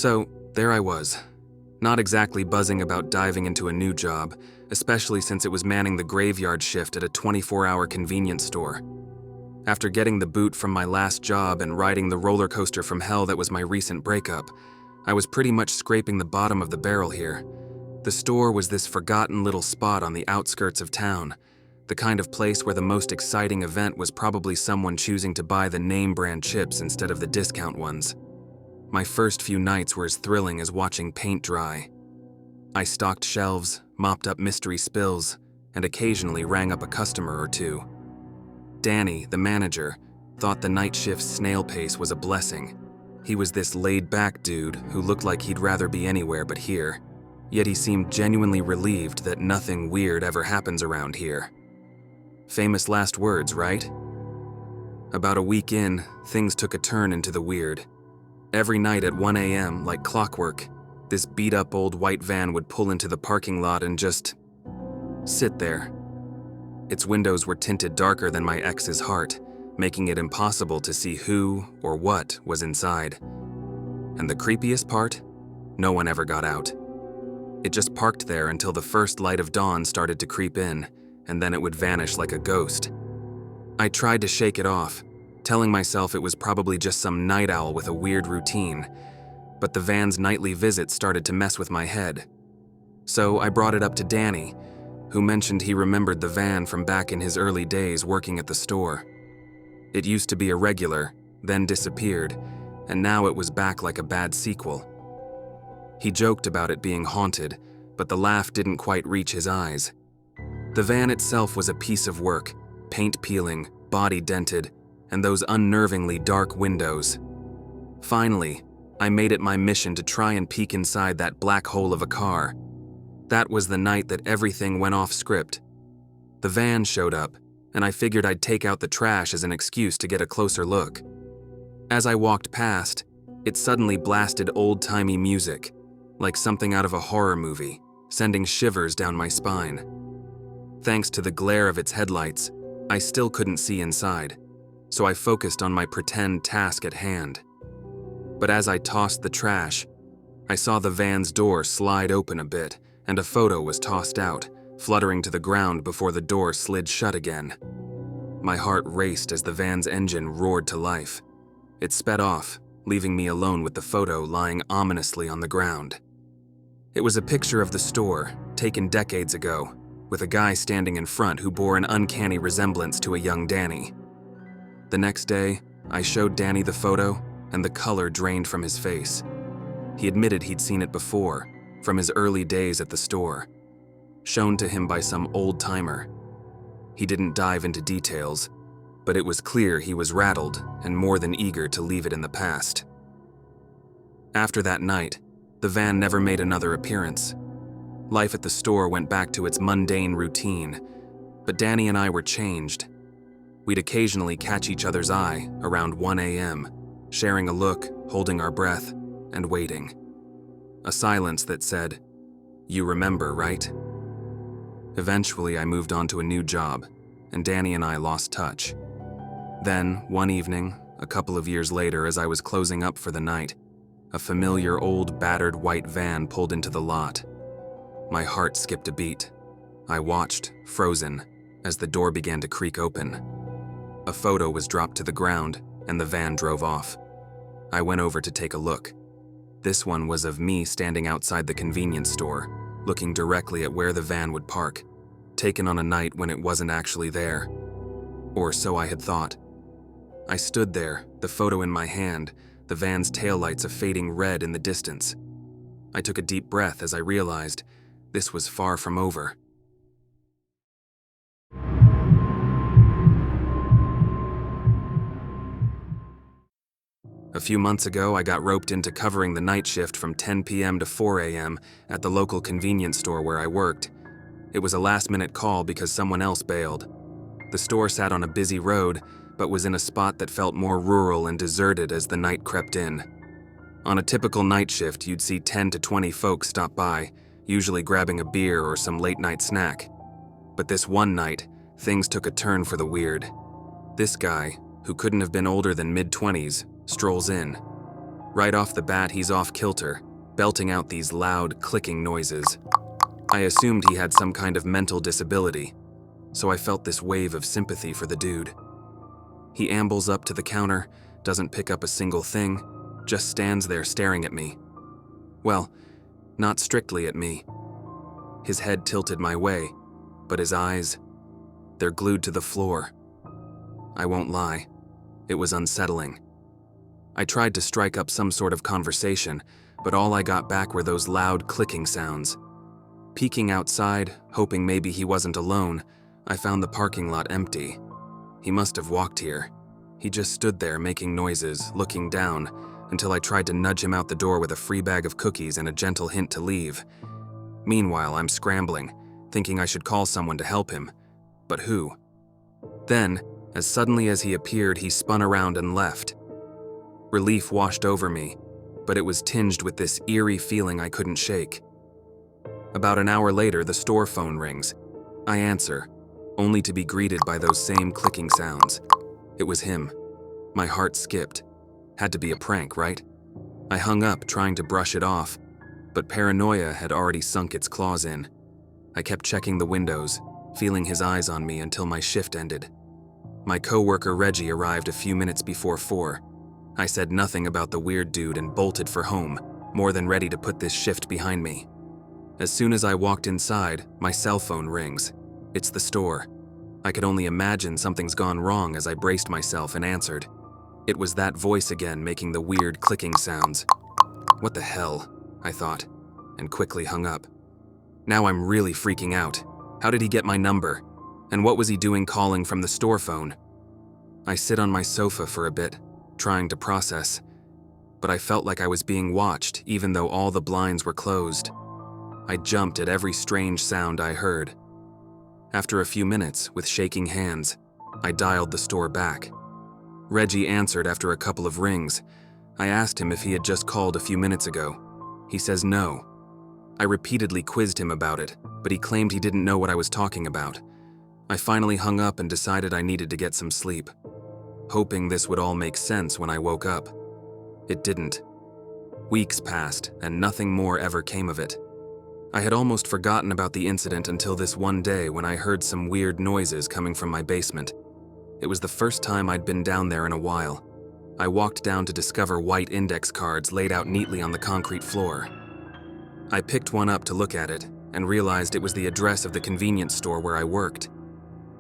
So, there I was. Not exactly buzzing about diving into a new job, especially since it was manning the graveyard shift at a 24-hour convenience store. After getting the boot from my last job and riding the roller coaster from hell that was my recent breakup, I was pretty much scraping the bottom of the barrel here. The store was this forgotten little spot on the outskirts of town, the kind of place where the most exciting event was probably someone choosing to buy the name brand chips instead of the discount ones. My first few nights were as thrilling as watching paint dry. I stocked shelves, mopped up mystery spills, and occasionally rang up a customer or two. Danny, the manager, thought the night shift's snail pace was a blessing. He was this laid-back dude who looked like he'd rather be anywhere but here, yet he seemed genuinely relieved that nothing weird ever happens around here. Famous last words, right? About a week in, things took a turn into the weird. Every night at 1 a.m., like clockwork, this beat-up old white van would pull into the parking lot and just sit there. Its windows were tinted darker than my ex's heart, making it impossible to see who or what was inside. And the creepiest part? No one ever got out. It just parked there until the first light of dawn started to creep in, and then it would vanish like a ghost. I tried to shake it off, telling myself it was probably just some night owl with a weird routine, but the van's nightly visits started to mess with my head. So I brought it up to Danny, who mentioned he remembered the van from back in his early days working at the store. It used to be a regular, then disappeared, and now it was back like a bad sequel. He joked about it being haunted, but the laugh didn't quite reach his eyes. The van itself was a piece of work, paint peeling, body dented, and those unnervingly dark windows. Finally, I made it my mission to try and peek inside that black hole of a car. That was the night that everything went off script. The van showed up, and I figured I'd take out the trash as an excuse to get a closer look. As I walked past, it suddenly blasted old-timey music, like something out of a horror movie, sending shivers down my spine. Thanks to the glare of its headlights, I still couldn't see inside, so I focused on my pretend task at hand. But as I tossed the trash, I saw the van's door slide open a bit, and a photo was tossed out, fluttering to the ground before the door slid shut again. My heart raced as the van's engine roared to life. It sped off, leaving me alone with the photo lying ominously on the ground. It was a picture of the store, taken decades ago, with a guy standing in front who bore an uncanny resemblance to a young Danny. The next day, I showed Danny the photo, and the color drained from his face. He admitted he'd seen it before, from his early days at the store, shown to him by some old-timer. He didn't dive into details, but it was clear he was rattled and more than eager to leave it in the past. After that night, the van never made another appearance. Life at the store went back to its mundane routine, but Danny and I were changed. We'd occasionally catch each other's eye around 1 a.m., sharing a look, holding our breath, and waiting. A silence that said, "You remember, right?" Eventually, I moved on to a new job, and Danny and I lost touch. Then, one evening, a couple of years later, as I was closing up for the night, a familiar old battered white van pulled into the lot. My heart skipped a beat. I watched, frozen, as the door began to creak open. A photo was dropped to the ground, and the van drove off. I went over to take a look. This one was of me standing outside the convenience store, looking directly at where the van would park, taken on a night when it wasn't actually there. Or so I had thought. I stood there, the photo in my hand, the van's taillights a fading red in the distance. I took a deep breath as I realized this was far from over. A few months ago, I got roped into covering the night shift from 10 p.m. to 4 a.m. at the local convenience store where I worked. It was a last-minute call because someone else bailed. The store sat on a busy road, but was in a spot that felt more rural and deserted as the night crept in. On a typical night shift, you'd see 10 to 20 folks stop by, usually grabbing a beer or some late-night snack. But this one night, things took a turn for the weird. This guy, who couldn't have been older than mid-20s, strolls in. Right off the bat, he's off kilter, belting out these loud, clicking noises. I assumed he had some kind of mental disability, so I felt this wave of sympathy for the dude. He ambles up to the counter, doesn't pick up a single thing, just stands there staring at me. Well, not strictly at me. His head tilted my way, but his eyes, they're glued to the floor. I won't lie, it was unsettling. I tried to strike up some sort of conversation, but all I got back were those loud clicking sounds. Peeking outside, hoping maybe he wasn't alone, I found the parking lot empty. He must have walked here. He just stood there making noises, looking down, until I tried to nudge him out the door with a free bag of cookies and a gentle hint to leave. Meanwhile, I'm scrambling, thinking I should call someone to help him. But who? Then, as suddenly as he appeared, he spun around and left. Relief washed over me, but it was tinged with this eerie feeling I couldn't shake. About an hour later, the store phone rings. I answer, only to be greeted by those same clicking sounds. It was him. My heart skipped. Had to be a prank, right? I hung up, trying to brush it off, but paranoia had already sunk its claws in. I kept checking the windows, feeling his eyes on me until my shift ended. My coworker Reggie arrived a few minutes before 4. I said nothing about the weird dude and bolted for home, more than ready to put this shift behind me. As soon as I walked inside, my cell phone rings. It's the store. I could only imagine something's gone wrong as I braced myself and answered. It was that voice again making the weird clicking sounds. What the hell, I thought, and quickly hung up. Now I'm really freaking out. How did he get my number? And what was he doing calling from the store phone? I sit on my sofa for a bit, trying to process, but I felt like I was being watched even though all the blinds were closed. I jumped at every strange sound I heard. After a few minutes, with shaking hands, I dialed the store back. Reggie answered after a couple of rings. I asked him if he had just called a few minutes ago. He says no. I repeatedly quizzed him about it, but he claimed he didn't know what I was talking about. I finally hung up and decided I needed to get some sleep, hoping this would all make sense when I woke up. It didn't. Weeks passed, and nothing more ever came of it. I had almost forgotten about the incident until this one day when I heard some weird noises coming from my basement. It was the first time I'd been down there in a while. I walked down to discover white index cards laid out neatly on the concrete floor. I picked one up to look at it and realized it was the address of the convenience store where I worked.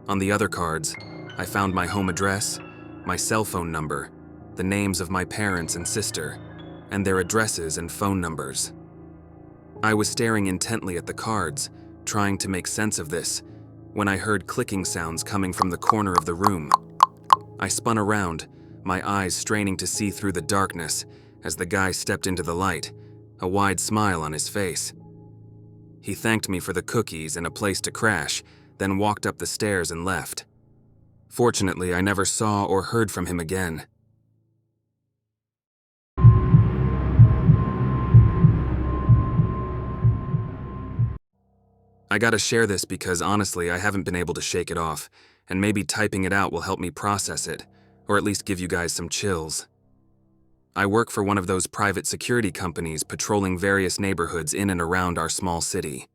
On the other cards, I found my home address, my cell phone number, the names of my parents and sister, and their addresses and phone numbers. I was staring intently at the cards, trying to make sense of this, when I heard clicking sounds coming from the corner of the room. I spun around, my eyes straining to see through the darkness as the guy stepped into the light, a wide smile on his face. He thanked me for the cookies and a place to crash, then walked up the stairs and left. Fortunately, I never saw or heard from him again. I gotta share this because honestly, I haven't been able to shake it off, and maybe typing it out will help me process it, or at least give you guys some chills. I work for one of those private security companies patrolling various neighborhoods in and around our small city.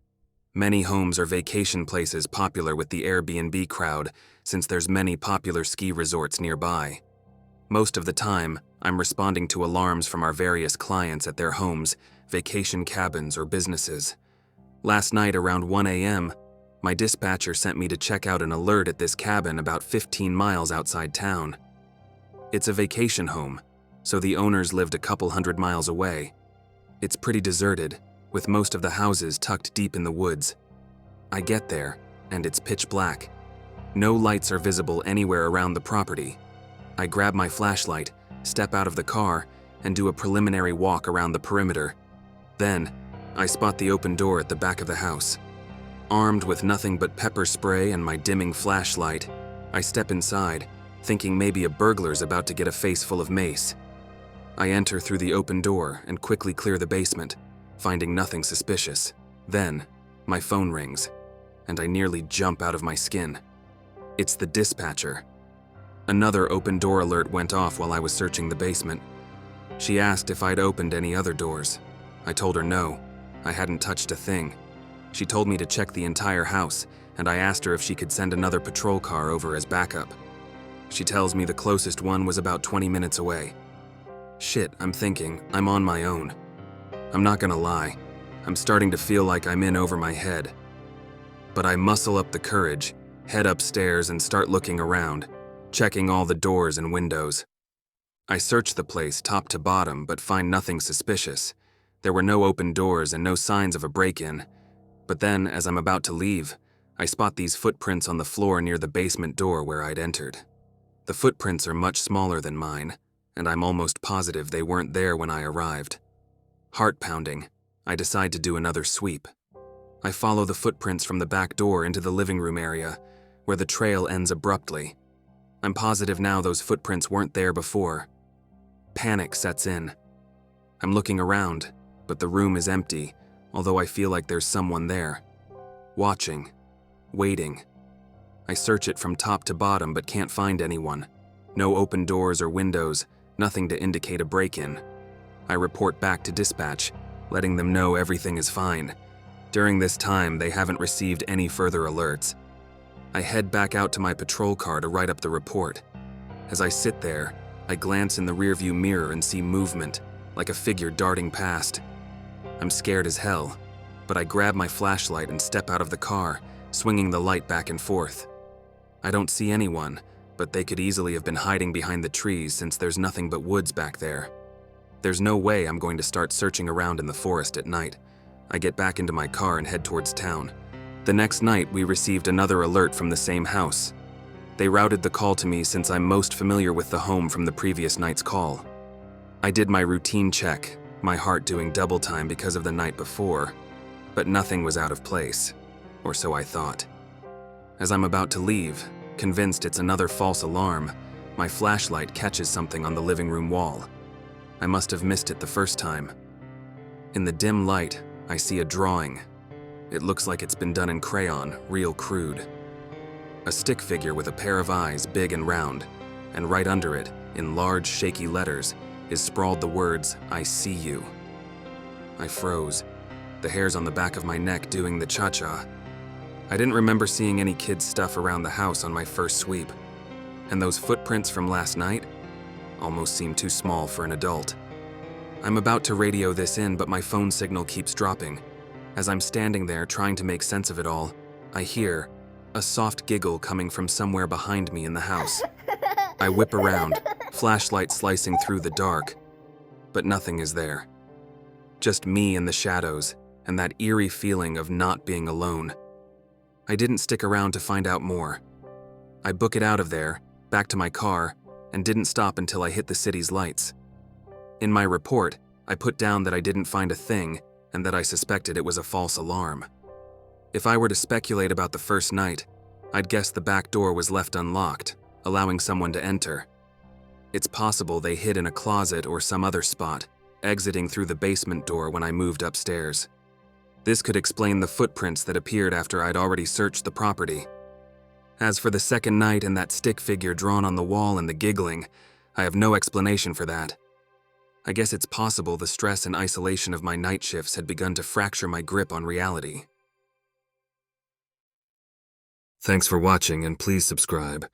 Many homes are vacation places popular with the Airbnb crowd, since there's many popular ski resorts nearby. Most of the time, I'm responding to alarms from our various clients at their homes, vacation cabins, or businesses. Last night around 1 a.m., my dispatcher sent me to check out an alert at this cabin about 15 miles outside town. It's a vacation home, so the owners lived a couple hundred miles away. It's pretty deserted, with most of the houses tucked deep in the woods. I get there, and it's pitch black. No lights are visible anywhere around the property. I grab my flashlight, step out of the car, and do a preliminary walk around the perimeter. Then, I spot the open door at the back of the house. Armed with nothing but pepper spray and my dimming flashlight, I step inside, thinking maybe a burglar's about to get a face full of mace. I enter through the open door and quickly clear the basement, finding nothing suspicious. Then, my phone rings, and I nearly jump out of my skin. It's the dispatcher. Another open door alert went off while I was searching the basement. She asked if I'd opened any other doors. I told her no, I hadn't touched a thing. She told me to check the entire house, and I asked her if she could send another patrol car over as backup. She tells me the closest one was about 20 minutes away. Shit, I'm thinking, I'm on my own. I'm not gonna lie, I'm starting to feel like I'm in over my head. But I muscle up the courage, head upstairs and start looking around, checking all the doors and windows. I search the place top to bottom but find nothing suspicious. There were no open doors and no signs of a break-in. But then, as I'm about to leave, I spot these footprints on the floor near the basement door where I'd entered. The footprints are much smaller than mine, and I'm almost positive they weren't there when I arrived. Heart pounding, I decide to do another sweep. I follow the footprints from the back door into the living room area, where the trail ends abruptly. I'm positive now those footprints weren't there before. Panic sets in. I'm looking around, but the room is empty, although I feel like there's someone there. Watching. Waiting. I search it from top to bottom but can't find anyone. No open doors or windows, nothing to indicate a break-in. I report back to dispatch, letting them know everything is fine. During this time, they haven't received any further alerts. I head back out to my patrol car to write up the report. As I sit there, I glance in the rearview mirror and see movement, like a figure darting past. I'm scared as hell, but I grab my flashlight and step out of the car, swinging the light back and forth. I don't see anyone, but they could easily have been hiding behind the trees since there's nothing but woods back there. There's no way I'm going to start searching around in the forest at night. I get back into my car and head towards town. The next night, we received another alert from the same house. They routed the call to me since I'm most familiar with the home from the previous night's call. I did my routine check, my heart doing double time because of the night before, but nothing was out of place, or so I thought. As I'm about to leave, convinced it's another false alarm, my flashlight catches something on the living room wall. I must have missed it the first time. In the dim light, I see a drawing. It looks like it's been done in crayon, real crude. A stick figure with a pair of eyes, big and round, and right under it, in large, shaky letters, is sprawled the words, "I see you." I froze, the hairs on the back of my neck doing the cha-cha. I didn't remember seeing any kids' stuff around the house on my first sweep, and those footprints from last night almost seemed too small for an adult. I'm about to radio this in, but my phone signal keeps dropping. As I'm standing there trying to make sense of it all, I hear a soft giggle coming from somewhere behind me in the house. I whip around, flashlight slicing through the dark, but nothing is there. Just me in the shadows, and that eerie feeling of not being alone. I didn't stick around to find out more. I book it out of there, back to my car, and didn't stop until I hit the city's lights. In my report, I put down that I didn't find a thing, and that I suspected it was a false alarm. If I were to speculate about the first night, I'd guess the back door was left unlocked, allowing someone to enter. It's possible they hid in a closet or some other spot, exiting through the basement door when I moved upstairs. This could explain the footprints that appeared after I'd already searched the property. As for the second night and that stick figure drawn on the wall and the giggling, I have no explanation for that. I guess it's possible the stress and isolation of my night shifts had begun to fracture my grip on reality. Thanks for watching, and please subscribe.